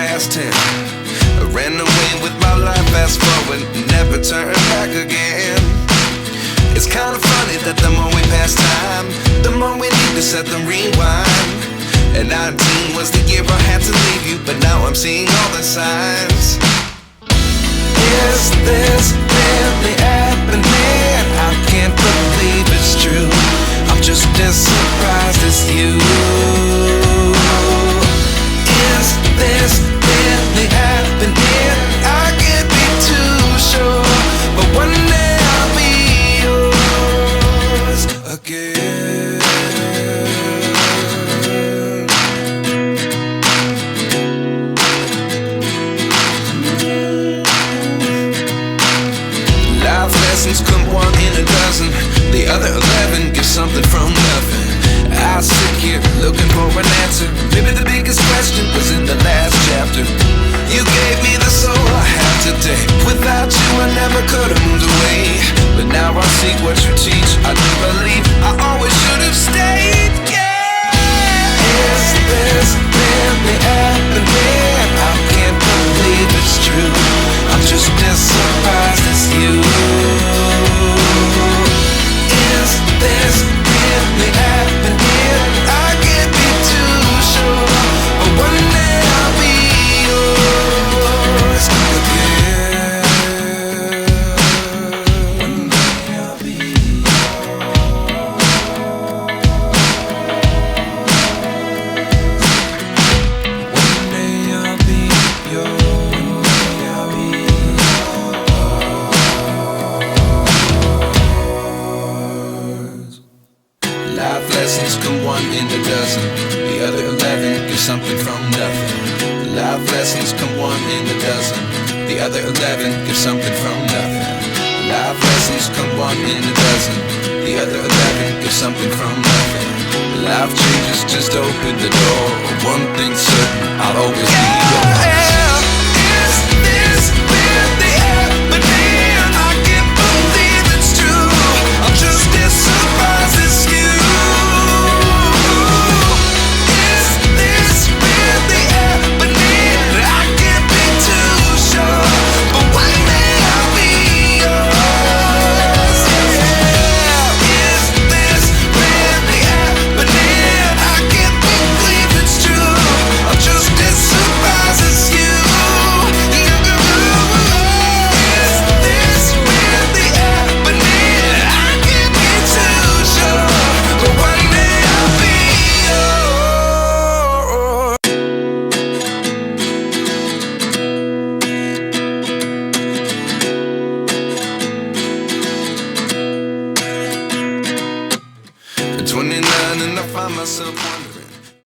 past 10. I ran away with my life, fast forward, never turn back again. It's kinda funny that the more we pass time, the more we need to set the rewind. And 19 was the year I had to leave you, but now I'm seeing all the signs. Is this really happening? I can't believe it's true. I'm just as surprised as you. Is this really happening? I can't be too sure, but one day I'll be yours again. Life lessons come one in a dozen. The other 11 give something from nothing. I sit here looking for an answer. Maybe the biggest question was in the last chapter. You gave me the soul I have today. Without you I never could have moved away. But now I see what you teach. I do believe I always should have stayed. Yeah. Is this really happening? I can't believe it's true. I'm just as surprised as you. Is this really happening? I can't be too sure, but one day I'll be yours again. One day I'll be yours. One day I'll be yours. I'll be yours. Life lessons come one in a dozen. The other 11 give something from nothing. Life lessons come one in a dozen. The other 11 give something from nothing. Life lessons come one in a dozen. The other 11 give something from nothing. Life changes just open the door. One thing's certain, I'll always be yours. Is this really happening? I can't believe it's true. I'm just as surprised as you. Is this really happening? I can't be too sure, but one day I'll be yours. Yeah. Is this really happening? I can't believe it's true. I'm just as surprised as you. Is this really happening? I can't be too sure, but one day I'll be yours. 29 and I find myself wondering.